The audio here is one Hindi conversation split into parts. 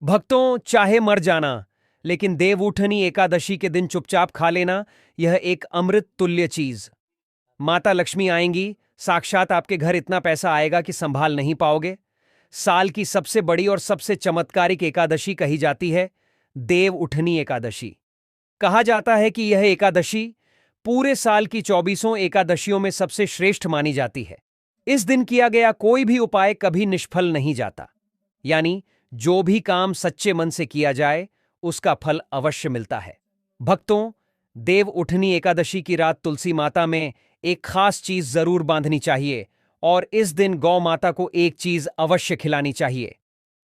भक्तों, चाहे मर जाना, लेकिन देवउठनी एकादशी के दिन चुपचाप खा लेना, यह एक अमृत तुल्य चीज। माता लक्ष्मी आएंगी, साक्षात आपके घर इतना पैसा आएगा कि संभाल नहीं पाओगे। साल की सबसे बड़ी और सबसे चमत्कारिक एकादशी कही जाती है देवउठनी एकादशी। कहा जाता है कि यह एकादशी पूरे साल की 24 एकादशियों में सबसे श्रेष्ठ मानी जाती है। इस दिन किया गया कोई भी उपाय कभी निष्फल नहीं जाता, यानी जो भी काम सच्चे मन से किया जाए उसका फल अवश्य मिलता है। भक्तों, देव उठनी एकादशी की रात तुलसी माता में एक खास चीज जरूर बांधनी चाहिए और इस दिन गौ माता को एक चीज अवश्य खिलानी चाहिए।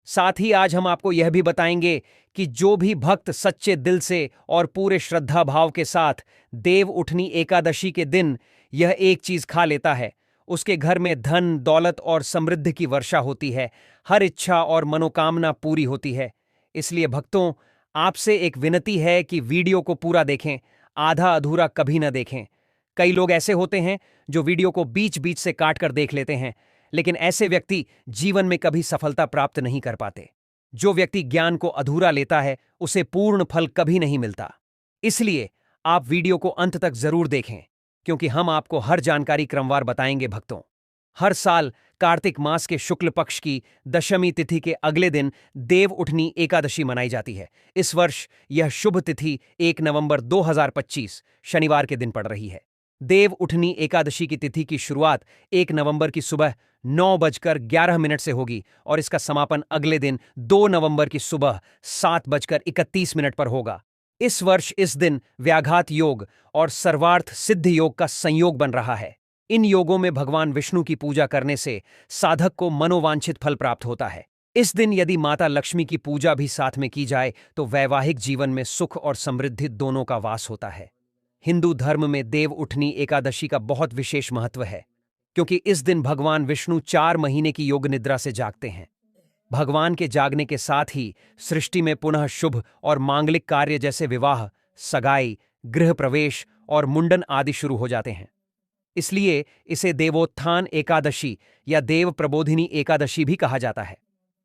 साथ ही आज हम आपको यह भी बताएंगे कि जो भी भक्त सच्चे दिल से और पूरे श्रद्धा भाव के साथ देव उठनी एकादशी के दिन यह एक चीज खा लेता है, उसके घर में धन, दौलत और समृद्धि की वर्षा होती है, हर इच्छा और मनोकामना पूरी होती है। इसलिए भक्तों, आपसे एक विनती है कि वीडियो को पूरा देखें, आधा अधूरा कभी न देखें। कई लोग ऐसे होते हैं जो वीडियो को बीच बीच से काट कर देख लेते हैं, लेकिन ऐसे व्यक्ति जीवन में कभी सफलता प्राप्त नहीं कर पाते। जो व्यक्ति ज्ञान को अधूरा लेता है उसे पूर्ण फल कभी नहीं मिलता। इसलिए आप वीडियो को अंत तक जरूर देखें, क्योंकि हम आपको हर जानकारी क्रमवार बताएंगे। भक्तों, हर साल कार्तिक मास के शुक्ल पक्ष की दशमी तिथि के अगले दिन देव उठनी एकादशी मनाई जाती है। इस वर्ष यह शुभ तिथि 1 नवंबर 2025 शनिवार के दिन पड़ रही है। देव उठनी एकादशी की तिथि की शुरुआत 1 नवंबर की सुबह 9:11 से होगी और इसका समापन अगले दिन 2 नवंबर की सुबह 7:31 पर होगा। इस वर्ष इस दिन व्याघात योग और सर्वार्थ सिद्ध योग का संयोग बन रहा है। इन योगों में भगवान विष्णु की पूजा करने से साधक को मनोवांछित फल प्राप्त होता है। इस दिन यदि माता लक्ष्मी की पूजा भी साथ में की जाए तो वैवाहिक जीवन में सुख और समृद्धि दोनों का वास होता है। हिंदू धर्म में देव उठनी एकादशी का बहुत विशेष महत्व है, क्योंकि इस दिन भगवान विष्णु 4 महीने की योग निद्रा से जागते हैं। भगवान के जागने के साथ ही सृष्टि में पुनः शुभ और मांगलिक कार्य जैसे विवाह, सगाई, गृह प्रवेश और मुंडन आदि शुरू हो जाते हैं। इसलिए इसे देवोत्थान एकादशी या देव प्रबोधिनी एकादशी भी कहा जाता है।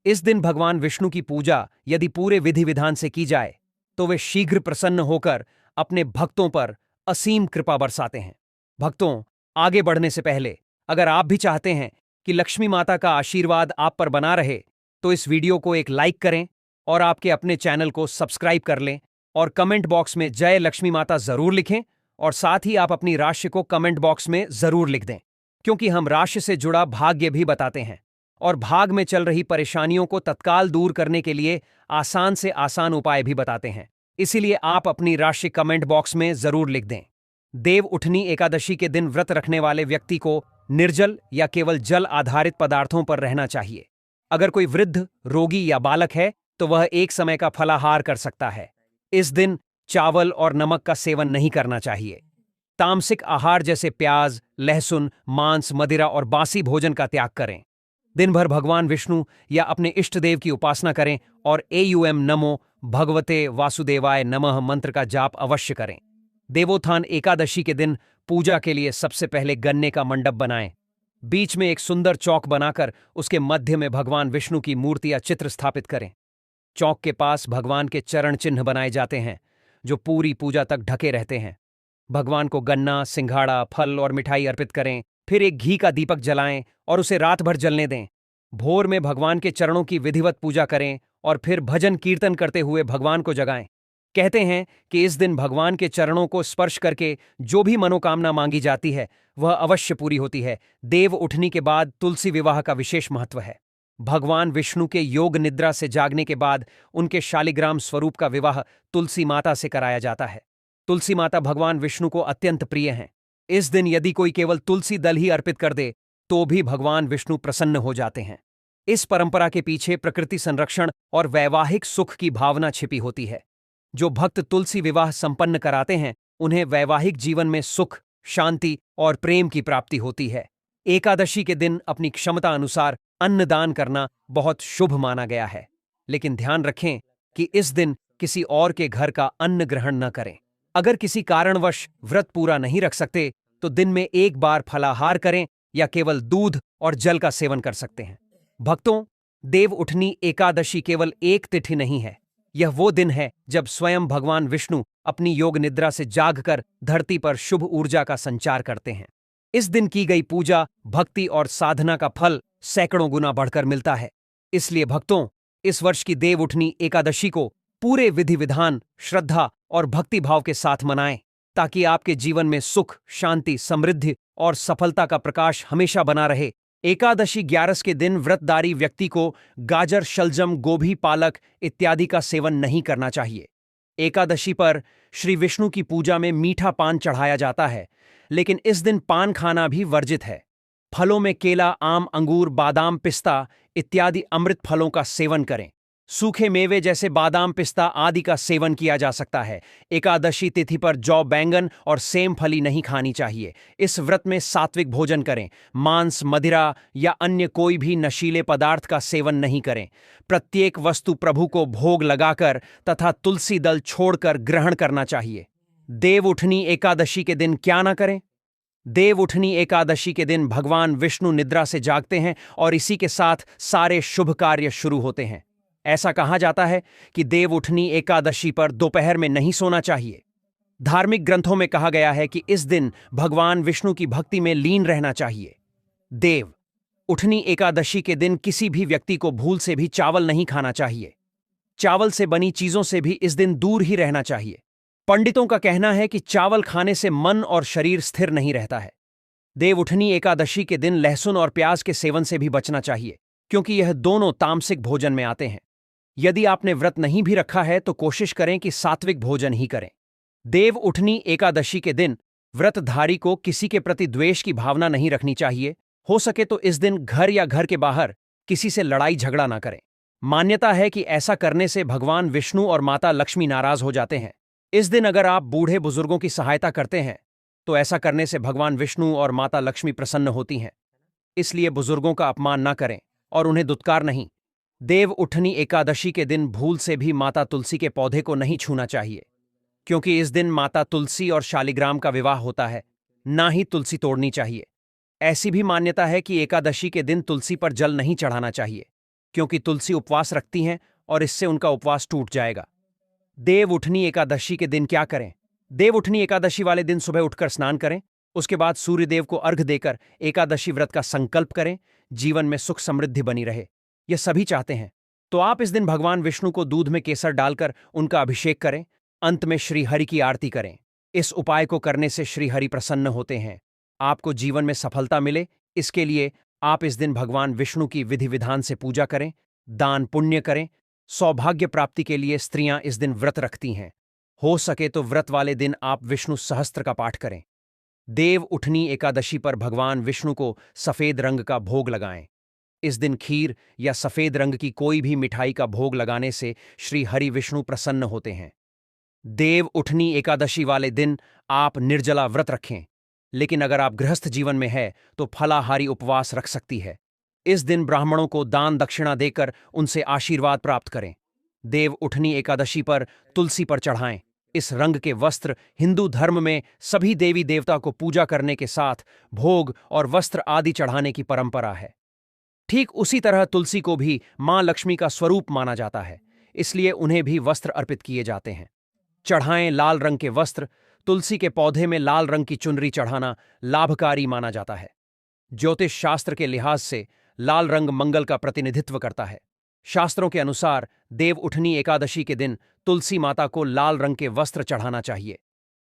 इस दिन भगवान विष्णु की पूजा यदि पूरे विधि विधान से की जाए तो वे शीघ्र प्रसन्न होकर अपने भक्तों पर असीम कृपा बरसाते हैं। भक्तों, आगे बढ़ने से पहले अगर आप भी चाहते हैं कि लक्ष्मी माता का आशीर्वाद आप पर बना रहे तो इस वीडियो को एक लाइक करें और आपके अपने चैनल को सब्सक्राइब कर लें और कमेंट बॉक्स में जय लक्ष्मी माता जरूर लिखें और साथ ही आप अपनी राशि को कमेंट बॉक्स में जरूर लिख दें, क्योंकि हम राशि से जुड़ा भाग्य भी बताते हैं और भाग में चल रही परेशानियों को तत्काल दूर करने के लिए आसान से आसान उपाय भी बताते हैं। इसीलिए आप अपनी राशि कमेंट बॉक्स में जरूर लिख दें। देव उठनी एकादशी के दिन व्रत रखने वाले व्यक्ति को निर्जल या केवल जल आधारित पदार्थों पर रहना चाहिए। अगर कोई वृद्ध, रोगी या बालक है तो वह एक समय का फलाहार कर सकता है। इस दिन चावल और नमक का सेवन नहीं करना चाहिए। तामसिक आहार जैसे प्याज, लहसुन, मांस, मदिरा और बासी भोजन का त्याग करें। दिन भर भगवान विष्णु या अपने इष्ट देव की उपासना करें और एयूएम नमो भगवते वासुदेवाय नमः मंत्र का जाप अवश्य करें। देवोत्थान एकादशी के दिन पूजा के लिए सबसे पहले गन्ने का मंडप बनाएं। बीच में एक सुंदर चौक बनाकर उसके मध्य में भगवान विष्णु की मूर्ति या चित्र स्थापित करें। चौक के पास भगवान के चरण चिन्ह बनाए जाते हैं जो पूरी पूजा तक ढके रहते हैं। भगवान को गन्ना, सिंघाड़ा, फल और मिठाई अर्पित करें। फिर एक घी का दीपक जलाएं और उसे रात भर जलने दें। भोर में भगवान के चरणों की विधिवत पूजा करें और फिर भजन कीर्तन करते हुए भगवान को जगाएं। कहते हैं कि इस दिन भगवान के चरणों को स्पर्श करके जो भी मनोकामना मांगी जाती है वह अवश्य पूरी होती है। देव उठनी के बाद तुलसी विवाह का विशेष महत्व है। भगवान विष्णु के योग निद्रा से जागने के बाद उनके शालिग्राम स्वरूप का विवाह तुलसी माता से कराया जाता है। तुलसी माता भगवान विष्णु को अत्यंत प्रिय हैं। इस दिन यदि कोई केवल तुलसी दल ही अर्पित कर दे तो भी भगवान विष्णु प्रसन्न हो जाते हैं। इस परंपरा के पीछे प्रकृति संरक्षण और वैवाहिक सुख की भावना छिपी होती है। जो भक्त तुलसी विवाह संपन्न कराते हैं उन्हें वैवाहिक जीवन में सुख, शांति और प्रेम की प्राप्ति होती है। एकादशी के दिन अपनी क्षमता अनुसार अन्नदान करना बहुत शुभ माना गया है, लेकिन ध्यान रखें कि इस दिन किसी और के घर का अन्न ग्रहण न करें। अगर किसी कारणवश व्रत पूरा नहीं रख सकते तो दिन में एक बार फलाहार करें या केवल दूध और जल का सेवन कर सकते हैं। भक्तों, देव उठनी एकादशी केवल एक तिथि नहीं है, यह वो दिन है जब स्वयं भगवान विष्णु अपनी योग निद्रा से जागकर धरती पर शुभ ऊर्जा का संचार करते हैं। इस दिन की गई पूजा, भक्ति और साधना का फल सैकड़ों गुना बढ़कर मिलता है। इसलिए भक्तों, इस वर्ष की देव उठनी एकादशी को पूरे विधि विधान, श्रद्धा और भक्तिभाव के साथ मनाएं, ताकि आपके जीवन में सुख, शांति, समृद्धि और सफलता का प्रकाश हमेशा बना रहे। एकादशी 11 के दिन व्रतधारी व्यक्ति को गाजर, शलजम, गोभी, पालक इत्यादि का सेवन नहीं करना चाहिए। एकादशी पर श्री विष्णु की पूजा में मीठा पान चढ़ाया जाता है, लेकिन इस दिन पान खाना भी वर्जित है। फलों में केला, आम, अंगूर, बादाम, पिस्ता इत्यादि अमृत फलों का सेवन करें। सूखे मेवे जैसे बादाम, पिस्ता आदि का सेवन किया जा सकता है। एकादशी तिथि पर जौ, बैंगन और सेम फली नहीं खानी चाहिए। इस व्रत में सात्विक भोजन करें। मांस, मदिरा या अन्य कोई भी नशीले पदार्थ का सेवन नहीं करें। प्रत्येक वस्तु प्रभु को भोग लगाकर तथा तुलसी दल छोड़कर ग्रहण करना चाहिए। देव उठनी एकादशी के दिन क्या ना करें? देव उठनी एकादशी के दिन भगवान विष्णु निद्रा से जागते हैं और इसी के साथ सारे शुभ कार्य शुरू होते हैं। ऐसा कहा जाता है कि देव उठनी एकादशी पर दोपहर में नहीं सोना चाहिए। धार्मिक ग्रंथों में कहा गया है कि इस दिन भगवान विष्णु की भक्ति में लीन रहना चाहिए। देव उठनी एकादशी के दिन किसी भी व्यक्ति को भूल से भी चावल नहीं खाना चाहिए। चावल से बनी चीजों से भी इस दिन दूर ही रहना चाहिए। पंडितों का कहना है कि चावल खाने से मन और शरीर स्थिर नहीं रहता है। देव उठनी एकादशी के दिन लहसुन और प्याज के सेवन से भी बचना चाहिए, क्योंकि यह दोनों तामसिक भोजन में आते हैं। यदि आपने व्रत नहीं भी रखा है तो कोशिश करें कि सात्विक भोजन ही करें। देव उठनी एकादशी के दिन व्रतधारी को किसी के प्रति द्वेष की भावना नहीं रखनी चाहिए। हो सके तो इस दिन घर या घर के बाहर किसी से लड़ाई झगड़ा ना करें। मान्यता है कि ऐसा करने से भगवान विष्णु और माता लक्ष्मी नाराज हो जाते हैं। इस दिन अगर आप बूढ़े बुजुर्गों की सहायता करते हैं तो ऐसा करने से भगवान विष्णु और माता लक्ष्मी प्रसन्न होती हैं। इसलिए बुजुर्गों का अपमान न करें और उन्हें दुत्कार नहीं। देव उठनी एकादशी के दिन भूल से भी माता तुलसी के पौधे को नहीं छूना चाहिए, क्योंकि इस दिन माता तुलसी और शालिग्राम का विवाह होता है। ना ही तुलसी तोड़नी चाहिए। ऐसी भी मान्यता है कि एकादशी के दिन तुलसी पर जल नहीं चढ़ाना चाहिए, क्योंकि तुलसी उपवास रखती हैं और इससे उनका उपवास टूट जाएगा। देव उठनी एकादशी के दिन क्या करें? देव उठनी एकादशी वाले दिन सुबह उठकर स्नान करें। उसके बाद सूर्यदेव को अर्घ्य देकर एकादशी व्रत का संकल्प करें। जीवन में सुख समृद्धि बनी रहे, यह सभी चाहते हैं। तो आप इस दिन भगवान विष्णु को दूध में केसर डालकर उनका अभिषेक करें। अंत में श्री हरि की आरती करें। इस उपाय को करने से श्री हरि प्रसन्न होते हैं। आपको जीवन में सफलता मिले, इसके लिए आप इस दिन भगवान विष्णु की विधि विधान से पूजा करें, दान पुण्य करें। सौभाग्य प्राप्ति के लिए स्त्रियां इस दिन व्रत रखती हैं। हो सके तो व्रत वाले दिन आप विष्णु सहस्त्र का पाठ करें। देव उठनी एकादशी पर भगवान विष्णु को सफेद रंग का भोग लगाएं। इस दिन खीर या सफेद रंग की कोई भी मिठाई का भोग लगाने से श्री हरि विष्णु प्रसन्न होते हैं। देव उठनी एकादशी वाले दिन आप निर्जला व्रत रखें, लेकिन अगर आप गृहस्थ जीवन में है तो फलाहारी उपवास रख सकती है। इस दिन ब्राह्मणों को दान दक्षिणा देकर उनसे आशीर्वाद प्राप्त करें। देव उठनी एकादशी पर तुलसी पर चढ़ाएं। इस रंग के वस्त्र हिंदू धर्म में सभी देवी देवता को पूजा करने के साथ भोग और वस्त्र आदि चढ़ाने की परंपरा है। ठीक उसी तरह तुलसी को भी मां लक्ष्मी का स्वरूप माना जाता है, इसलिए उन्हें भी वस्त्र अर्पित किए जाते हैं। चढ़ाएं लाल रंग के वस्त्र। तुलसी के पौधे में लाल रंग की चुनरी चढ़ाना लाभकारी माना जाता है। ज्योतिष शास्त्र के लिहाज से लाल रंग मंगल का प्रतिनिधित्व करता है। शास्त्रों के अनुसार देव उठनी एकादशी के दिन तुलसी माता को लाल रंग के वस्त्र चढ़ाना चाहिए।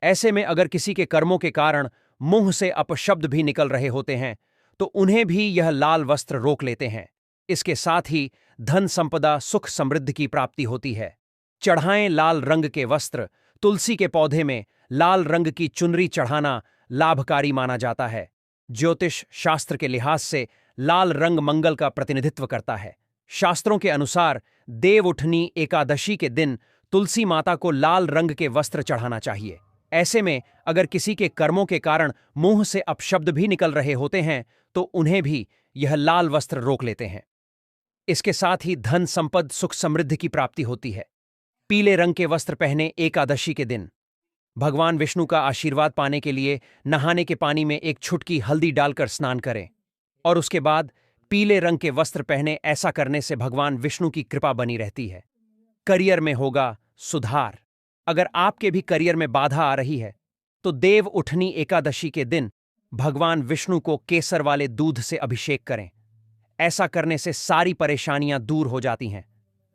ऐसे में अगर किसी के कर्मों के कारण मुंह से अपशब्द भी निकल रहे होते हैं तो उन्हें भी यह लाल वस्त्र रोक लेते हैं। इसके साथ ही धन संपदा, सुख समृद्धि की प्राप्ति होती है। चढ़ाएं लाल रंग के वस्त्र। तुलसी के पौधे में लाल रंग की चुनरी चढ़ाना लाभकारी माना जाता है। ज्योतिष शास्त्र के लिहाज से लाल रंग मंगल का प्रतिनिधित्व करता है। शास्त्रों के अनुसार देव उठनी एकादशी के दिन तुलसी माता को लाल रंग के वस्त्र चढ़ाना चाहिए। ऐसे में अगर किसी के कर्मों के कारण मुंह से अपशब्द भी निकल रहे होते हैं तो उन्हें भी यह लाल वस्त्र रोक लेते हैं। इसके साथ ही धन संपद, सुख समृद्धि की प्राप्ति होती है। पीले रंग के वस्त्र पहने एकादशी के दिन। भगवान विष्णु का आशीर्वाद पाने के लिए नहाने के पानी में एक छुटकी हल्दी डालकर स्नान करें और उसके बाद पीले रंग के वस्त्र पहने। ऐसा करने से भगवान विष्णु की कृपा बनी रहती है। करियर में होगा सुधार। अगर आपके भी करियर में बाधा आ रही है तो देव उठनी एकादशी के दिन भगवान विष्णु को केसर वाले दूध से अभिषेक करें। ऐसा करने से सारी परेशानियां दूर हो जाती हैं।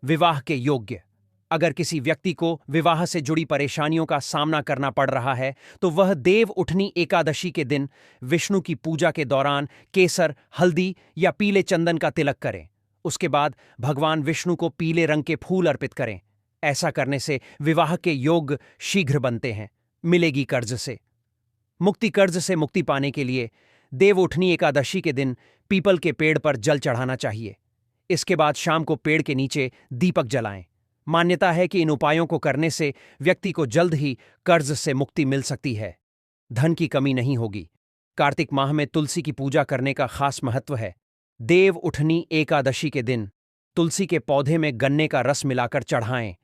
विवाह के योग्य। अगर किसी व्यक्ति को विवाह से जुड़ी परेशानियों का सामना करना पड़ रहा है तो वह देव उठनी एकादशी के दिन विष्णु की पूजा के दौरान केसर, हल्दी या पीले चंदन का तिलक करें। उसके बाद भगवान विष्णु को पीले रंग के फूल अर्पित करें। ऐसा करने से विवाह के योग शीघ्र बनते हैं। मिलेगी कर्ज से मुक्ति। कर्ज से मुक्ति पाने के लिए देव उठनी एकादशी के दिन पीपल के पेड़ पर जल चढ़ाना चाहिए। इसके बाद शाम को पेड़ के नीचे दीपक जलाएं। मान्यता है कि इन उपायों को करने से व्यक्ति को जल्द ही कर्ज से मुक्ति मिल सकती है। धन की कमी नहीं होगी। कार्तिक माह में तुलसी की पूजा करने का खास महत्व है। देव उठनी एकादशी के दिन तुलसी के पौधे में गन्ने का रस मिलाकर चढ़ाएं।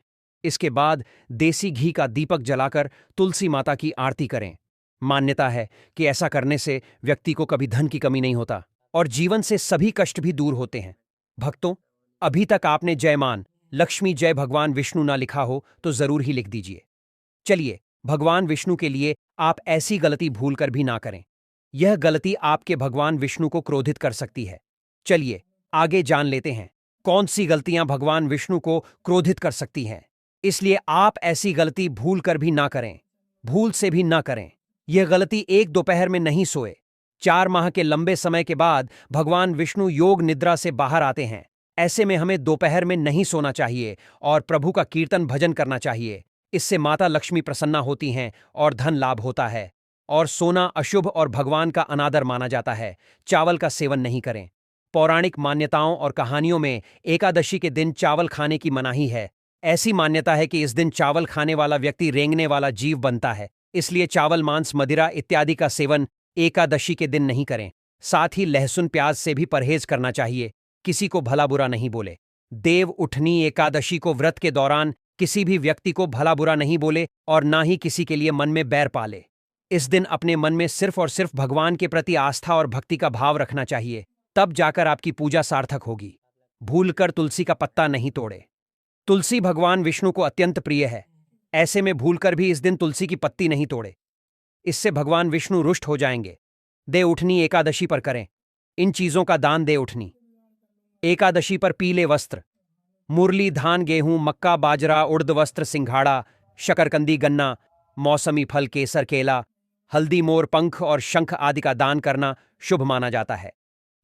इसके बाद देसी घी का दीपक जलाकर तुलसी माता की आरती करें। मान्यता है कि ऐसा करने से व्यक्ति को कभी धन की कमी नहीं होता और जीवन से सभी कष्ट भी दूर होते हैं। भक्तों, अभी तक आपने जयमान लक्ष्मी जय भगवान विष्णु ना लिखा हो तो जरूर ही लिख दीजिए। चलिए, भगवान विष्णु के लिए आप ऐसी गलती भूलकर भी ना करें। यह गलती आपके भगवान विष्णु को क्रोधित कर सकती है। चलिए आगे जान लेते हैं कौन सी गलतियां भगवान विष्णु को क्रोधित कर सकती हैं। इसलिए आप ऐसी गलती भूल कर भी ना करें। भूल से भी ना करें। यह गलती एक दोपहर में नहीं सोए। 4 माह के लंबे समय के बाद भगवान विष्णु योग निद्रा से बाहर आते हैं। ऐसे में हमें दोपहर में नहीं सोना चाहिए और प्रभु का कीर्तन भजन करना चाहिए। इससे माता लक्ष्मी प्रसन्ना होती हैं और धन लाभ होता है। और सोना अशुभ और भगवान का अनादर माना जाता है। चावल का सेवन नहीं करें। पौराणिक मान्यताओं और कहानियों में एकादशी के दिन चावल खाने की मनाही है। ऐसी मान्यता है कि इस दिन चावल खाने वाला व्यक्ति रेंगने वाला जीव बनता है। इसलिए चावल, मांस, मदिरा इत्यादि का सेवन एकादशी के दिन नहीं करें। साथ ही लहसुन, प्याज से भी परहेज करना चाहिए। किसी को भला बुरा नहीं बोले। देव उठनी एकादशी को व्रत के दौरान किसी भी व्यक्ति को भला बुरा नहीं बोले और ना ही किसी के लिए मन में बैर पाले। इस दिन अपने मन में सिर्फ और सिर्फ भगवान के प्रति आस्था और भक्ति का भाव रखना चाहिए। तब जाकर आपकी पूजा सार्थक होगी। भूलकर तुलसी का पत्ता नहीं तोड़े। तुलसी भगवान विष्णु को अत्यंत प्रिय है। ऐसे में भूलकर भी इस दिन तुलसी की पत्ती नहीं तोड़े। इससे भगवान विष्णु रुष्ट हो जाएंगे। दे उठनी एकादशी पर करें इन चीजों का दान। दे उठनी एकादशी पर पीले वस्त्र, मुरली, धान, गेहूं, मक्का, बाजरा, उड़द वस्त्र, सिंघाड़ा, शकरकंदी, गन्ना, मौसमी फल, केसर, केला, हल्दी, मोर पंख और शंख आदि का दान करना शुभ माना जाता है।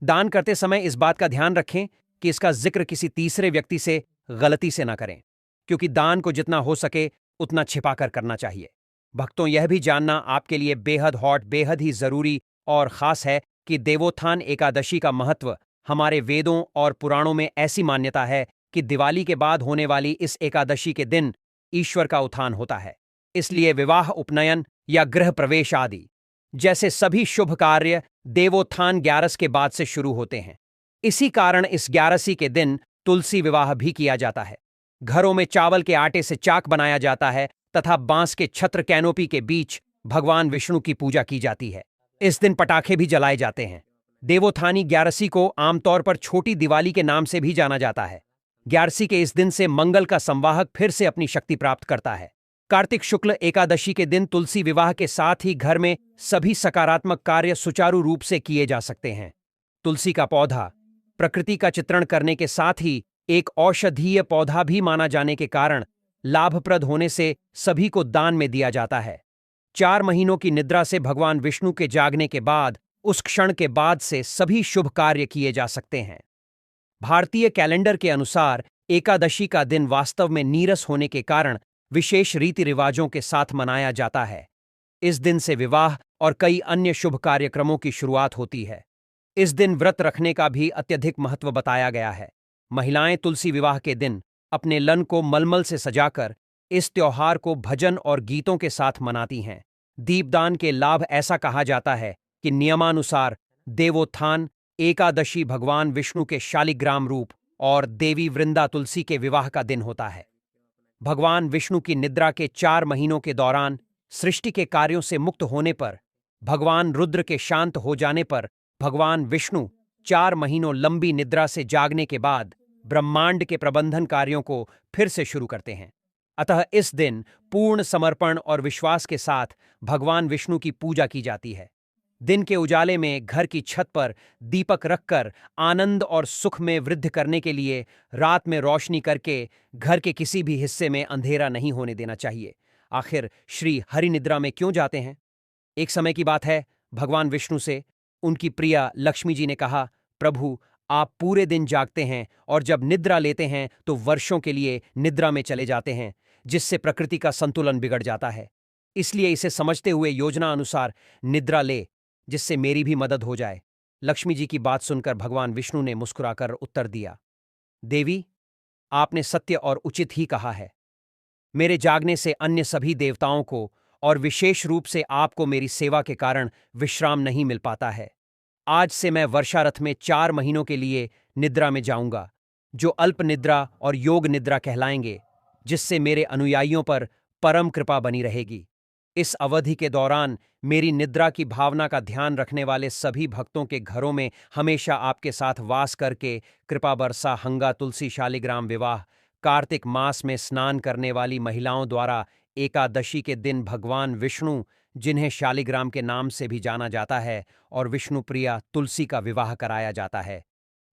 दान करते समय इस बात का ध्यान रखें कि इसका जिक्र किसी तीसरे व्यक्ति से गलती से ना करें, क्योंकि दान को जितना हो सके उतना छिपाकर करना चाहिए। भक्तों, यह भी जानना आपके लिए बेहद हॉट, बेहद ही जरूरी और खास है कि देवोत्थान एकादशी का महत्व हमारे वेदों और पुराणों में ऐसी मान्यता है कि दिवाली के बाद होने वाली इस एकादशी के दिन ईश्वर का उत्थान होता है। इसलिए विवाह, उपनयन या गृह प्रवेश आदि जैसे सभी शुभ कार्य देवोत्थान 11 के बाद से शुरू होते हैं। इसी कारण इस 11 के दिन तुलसी विवाह भी किया जाता है। घरों में चावल के आटे से चाक बनाया जाता है तथा बांस के छत्र, कैनोपी के बीच भगवान विष्णु की पूजा की जाती है। इस दिन पटाखे भी जलाए जाते हैं। देवोत्थानी 11 को आमतौर पर छोटी दिवाली के नाम से भी जाना जाता है। 11 के इस दिन से मंगल का संवाहक फिर से अपनी शक्ति प्राप्त करता है। कार्तिक शुक्ल एकादशी के दिन तुलसी विवाह के साथ ही घर में सभी सकारात्मक कार्य सुचारू रूप से किए जा सकते हैं। तुलसी का पौधा प्रकृति का चित्रण करने के साथ ही एक औषधीय पौधा भी माना जाने के कारण लाभप्रद होने से सभी को दान में दिया जाता है। 4 महीनों की निद्रा से भगवान विष्णु के जागने के बाद उस क्षण के बाद से सभी शुभ कार्य किए जा सकते हैं। भारतीय कैलेंडर के अनुसार एकादशी का दिन वास्तव में नीरस होने के कारण विशेष रीति रिवाजों के साथ मनाया जाता है। इस दिन से विवाह और कई अन्य शुभ कार्यक्रमों की शुरुआत होती है। इस दिन व्रत रखने का भी अत्यधिक महत्व बताया गया है। महिलाएं तुलसी विवाह के दिन अपने लन को मलमल से सजाकर इस त्योहार को भजन और गीतों के साथ मनाती हैं। दीपदान के लाभ ऐसा कहा जाता है कि नियमानुसार देवोत्थान एकादशी भगवान विष्णु के शालिग्राम रूप और देवी वृंदा तुलसी के विवाह का दिन होता है। भगवान विष्णु की निद्रा के 4 महीनों के दौरान सृष्टि के कार्यों से मुक्त होने पर, भगवान रुद्र के शांत हो जाने पर भगवान विष्णु 4 महीनों लंबी निद्रा से जागने के बाद ब्रह्मांड के प्रबंधन कार्यों को फिर से शुरू करते हैं। अतः इस दिन पूर्ण समर्पण और विश्वास के साथ भगवान विष्णु की पूजा की जाती है। दिन के उजाले में घर की छत पर दीपक रखकर आनंद और सुख में वृद्धि करने के लिए रात में रोशनी करके घर के किसी भी हिस्से में अंधेरा नहीं होने देना चाहिए। आखिर श्री हरि निद्रा में क्यों जाते हैं? एक समय की बात है, भगवान विष्णु से उनकी प्रिया लक्ष्मी जी ने कहा, प्रभु, आप पूरे दिन जागते हैं और जब निद्रा लेते हैं तो वर्षों के लिए निद्रा में चले जाते हैं, जिससे प्रकृति का संतुलन बिगड़ जाता है। इसलिए इसे समझते हुए योजना अनुसार निद्रा ले, जिससे मेरी भी मदद हो जाए। लक्ष्मी जी की बात सुनकर भगवान विष्णु ने मुस्कुराकर उत्तर दिया, देवी, आपने सत्य और उचित ही कहा है। मेरे जागने से अन्य सभी देवताओं को और विशेष रूप से आपको मेरी सेवा के कारण विश्राम नहीं मिल पाता है। आज से मैं वर्षारथ में 4 महीनों के लिए निद्रा में जाऊंगा, जो अल्प निद्रा और योग निद्रा कहलाएंगे, जिससे मेरे अनुयायियों पर परम कृपा बनी रहेगी। इस अवधि के दौरान मेरी निद्रा की भावना का ध्यान रखने वाले सभी भक्तों के घरों में हमेशा आपके साथ वास करके कृपा बरसा हंगा तुलसी शालिग्राम विवाह, कार्तिक मास में स्नान करने वाली महिलाओं द्वारा एकादशी के दिन भगवान विष्णु, जिन्हें शालिग्राम के नाम से भी जाना जाता है, और विष्णु प्रिया तुलसी का विवाह कराया जाता है।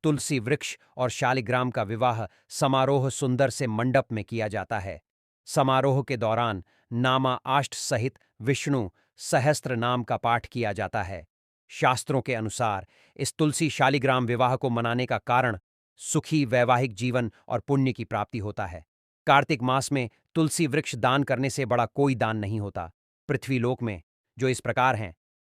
तुलसी वृक्ष और शालिग्राम का विवाह समारोह सुंदर से मंडप में किया जाता है। समारोह के दौरान नामा आष्ट सहित विष्णु सहस्त्र नाम का पाठ किया जाता है। शास्त्रों के अनुसार इस तुलसी शालिग्राम विवाह को मनाने का कारण सुखी वैवाहिक जीवन और पुण्य की प्राप्ति होता है। कार्तिक मास में तुलसी वृक्ष दान करने से बड़ा कोई दान नहीं होता। पृथ्वीलोक में जो इस प्रकार हैं: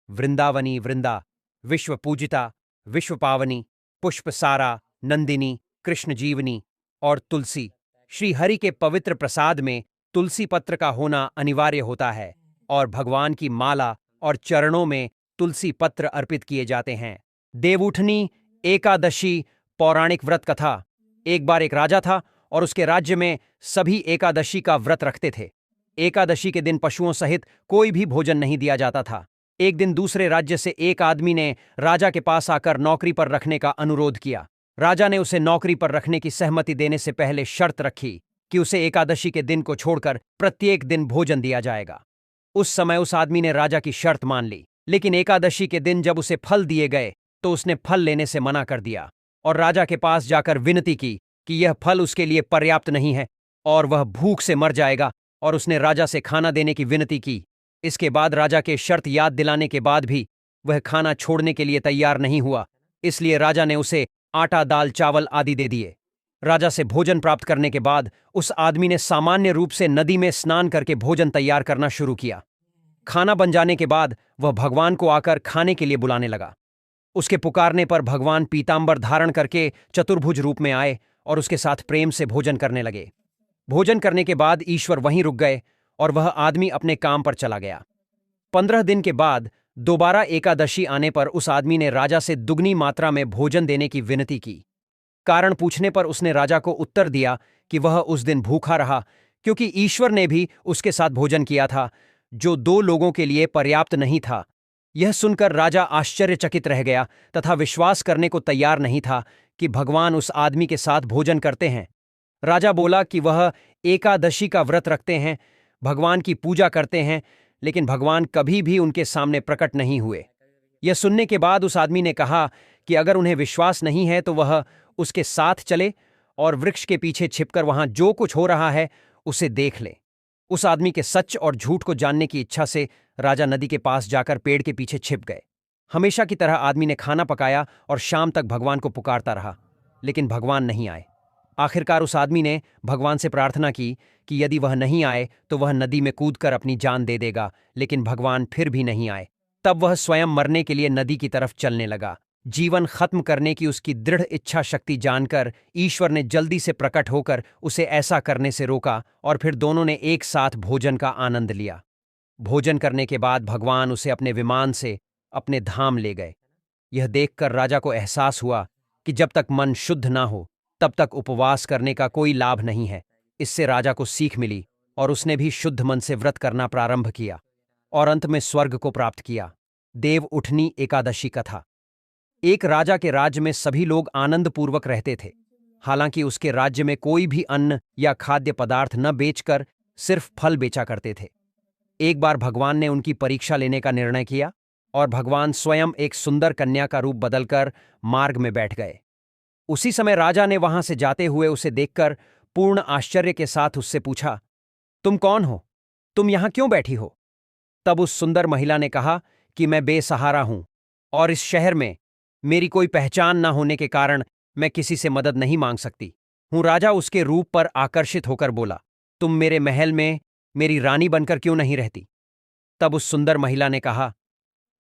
वृंदावनी वृंदा, विश्व पूजिता, विश्व पावनी, पुष्पसारा, नंदिनी, कृष्ण जीवनी और तुलसी। श्री हरि के पवित्र प्रसाद में तुलसी पत्र का होना अनिवार्य होता है और भगवान की माला और चरणों में तुलसी पत्र अर्पित किए जाते हैं। देवउठनी एकादशी पौराणिक व्रत कथा। एक बार एक राजा था और उसके राज्य में सभी एकादशी का व्रत रखते थे। एकादशी के दिन पशुओं सहित कोई भी भोजन नहीं दिया जाता था। एक दिन दूसरे राज्य से एक आदमी ने राजा के पास आकर नौकरी पर रखने का अनुरोध किया। राजा ने उसे नौकरी पर रखने की सहमति देने से पहले शर्त रखी कि उसे एकादशी के दिन को छोड़कर प्रत्येक दिन भोजन दिया जाएगा। उस समय उस आदमी ने राजा की शर्त मान ली, लेकिन एकादशी के दिन जब उसे फल दिए गए तो उसने फल लेने से मना कर दिया और राजा के पास जाकर विनती की कि यह फल उसके लिए पर्याप्त नहीं है और वह भूख से मर जाएगा, और उसने राजा से खाना देने की विनती की। इसके बाद राजा के शर्त याद दिलाने के बाद भी वह खाना छोड़ने के लिए तैयार नहीं हुआ, इसलिए राजा ने उसे आटा, दाल, चावल आदि दे दिए। राजा से भोजन प्राप्त करने के बाद उस आदमी ने सामान्य रूप से नदी में स्नान करके भोजन तैयार करना शुरू किया। खाना बन जाने के बाद वह भगवान को आकर खाने के लिए बुलाने लगा। उसके पुकारने पर भगवान पीतांबर धारण करके चतुर्भुज रूप में आए और उसके साथ प्रेम से भोजन करने लगे। भोजन करने के बाद ईश्वर वहीं रुक गए और वह आदमी अपने काम पर चला गया। 15 दिन के बाद दोबारा एकादशी आने पर उस आदमी ने राजा से दुगनी मात्रा में भोजन देने की विनती की। कारण पूछने पर उसने राजा को उत्तर दिया कि वह उस दिन भूखा रहा, क्योंकि ईश्वर ने भी उसके साथ भोजन किया था, जो 2 लोगों के लिए पर्याप्त नहीं था। यह सुनकर राजा आश्चर्यचकित रह गया तथा विश्वास करने को तैयार नहीं था कि भगवान उस आदमी के साथ भोजन करते हैं। राजा बोला कि वह एकादशी का व्रत रखते हैं, भगवान की पूजा करते हैं, लेकिन भगवान कभी भी उनके सामने प्रकट नहीं हुए। यह सुनने के बाद उस आदमी ने कहा कि अगर उन्हें विश्वास नहीं है तो वह उसके साथ चले और वृक्ष के पीछे छिपकर वहां जो कुछ हो रहा है उसे देख ले। उस आदमी के सच और झूठ को जानने की इच्छा से राजा नदी के पास जाकर पेड़ के पीछे छिप गए। हमेशा की तरह आदमी ने खाना पकाया और शाम तक भगवान को पुकारता रहा, लेकिन भगवान नहीं आए। आखिरकार उस आदमी ने भगवान से प्रार्थना की कि यदि वह नहीं आए तो वह नदी में कूदकर अपनी जान दे देगा, लेकिन भगवान फिर भी नहीं आए। तब वह स्वयं मरने के लिए नदी की तरफ चलने लगा। जीवन खत्म करने की उसकी दृढ़ इच्छा शक्ति जानकर ईश्वर ने जल्दी से प्रकट होकर उसे ऐसा करने से रोका और फिर दोनों ने एक साथ भोजन का आनंद लिया। भोजन करने के बाद भगवान उसे अपने विमान से अपने धाम ले गए। यह देखकर राजा को एहसास हुआ कि जब तक मन शुद्ध ना हो तब तक उपवास करने का कोई लाभ नहीं है। इससे राजा को सीख मिली और उसने भी शुद्ध मन से व्रत करना प्रारंभ किया और अंत में स्वर्ग को प्राप्त किया। देव उठनी एकादशी कथा। एक राजा के राज्य में सभी लोग आनंदपूर्वक रहते थे। हालांकि उसके राज्य में कोई भी अन्न या खाद्य पदार्थ न बेचकर सिर्फ फल बेचा करते थे। एक बार भगवान ने उनकी परीक्षा लेने का निर्णय किया और भगवान स्वयं एक सुंदर कन्या का रूप बदलकर मार्ग में बैठ गए। उसी समय राजा ने वहां से जाते हुए उसे देखकर पूर्ण आश्चर्य के साथ उससे पूछा, तुम कौन हो? तुम यहां क्यों बैठी हो? तब उस सुंदर महिला ने कहा कि मैं बेसहारा हूं और इस शहर में मेरी कोई पहचान न होने के कारण मैं किसी से मदद नहीं मांग सकती हूं। राजा उसके रूप पर आकर्षित होकर बोला, तुम मेरे महल में मेरी रानी बनकर क्यों नहीं रहती? तब उस सुंदर महिला ने कहा,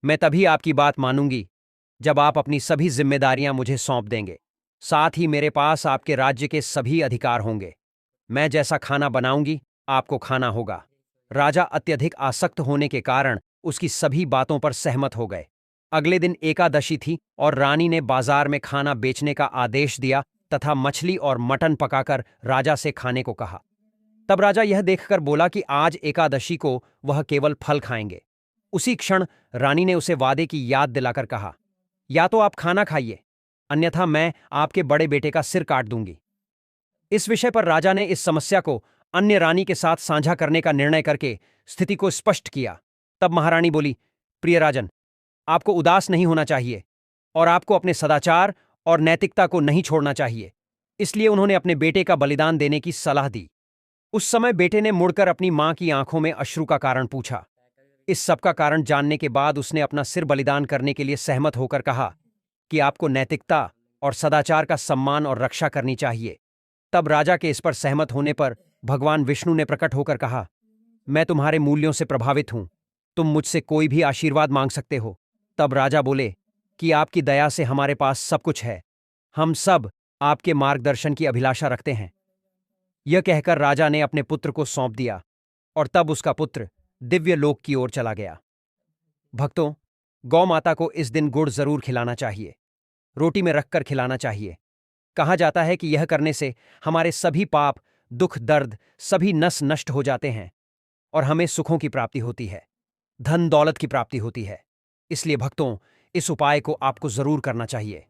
मैं तभी आपकी बात मानूंगी जब आप अपनी सभी जिम्मेदारियां मुझे सौंप देंगे। साथ ही मेरे पास आपके राज्य के सभी अधिकार होंगे। मैं जैसा खाना बनाऊंगी आपको खाना होगा। राजा अत्यधिक आसक्त होने के कारण उसकी सभी बातों पर सहमत हो गए। अगले दिन एकादशी थी और रानी ने बाजार में खाना बेचने का आदेश दिया तथा मछली और मटन पकाकर राजा से खाने को कहा। तब राजा यह देखकर बोला कि आज एकादशी को वह केवल फल खाएंगे। उसी क्षण रानी ने उसे वादे की याद दिलाकर कहा, या तो आप खाना खाइए, अन्यथा मैं आपके बड़े बेटे का सिर काट दूंगी। इस विषय पर राजा ने इस समस्या को अन्य रानी के साथ साझा करने का निर्णय करके स्थिति को स्पष्ट किया। तब महारानी बोली, प्रिय राजन, आपको उदास नहीं होना चाहिए और आपको अपने सदाचार और नैतिकता को नहीं छोड़ना चाहिए। इसलिए उन्होंने अपने बेटे का बलिदान देने की सलाह दी। उस समय बेटे ने मुड़कर अपनी मां की आंखों में अश्रु का कारण पूछा। इस सब का कारण जानने के बाद उसने अपना सिर बलिदान करने के लिए सहमत होकर कहा कि आपको नैतिकता और सदाचार का सम्मान और रक्षा करनी चाहिए। तब राजा के इस पर सहमत होने पर भगवान विष्णु ने प्रकट होकर कहा, मैं तुम्हारे मूल्यों से प्रभावित हूं, तुम मुझसे कोई भी आशीर्वाद मांग सकते हो। तब राजा बोले कि आपकी दया से हमारे पास सब कुछ है, हम सब आपके मार्गदर्शन की अभिलाषा रखते हैं। यह कहकर राजा ने अपने पुत्र को सौंप दिया और तब उसका पुत्र दिव्य लोक की ओर चला गया। भक्तों, गौ माता को इस दिन गुड़ जरूर खिलाना चाहिए, रोटी में रखकर खिलाना चाहिए। कहा जाता है कि यह करने से हमारे सभी पाप, दुख, दर्द सभी नस नष्ट हो जाते हैं और हमें सुखों की प्राप्ति होती है, धन दौलत की प्राप्ति होती है। इसलिए भक्तों, इस उपाय को आपको जरूर करना चाहिए।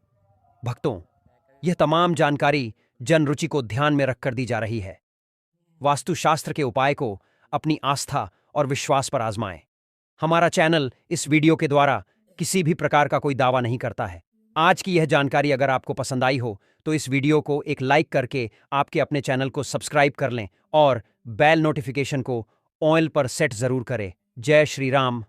भक्तों, यह तमाम जानकारी जन रुचि को ध्यान में रखकर दी जा रही है। वास्तुशास्त्र के उपाय को अपनी आस्था और विश्वास पर आजमाएं। हमारा चैनल इस वीडियो के द्वारा किसी भी प्रकार का कोई दावा नहीं करता है। आज की यह जानकारी अगर आपको पसंद आई हो तो इस वीडियो को एक लाइक करके आपके अपने चैनल को सब्सक्राइब कर लें और बेल नोटिफिकेशन को ऑल पर सेट जरूर करें। जय श्री राम।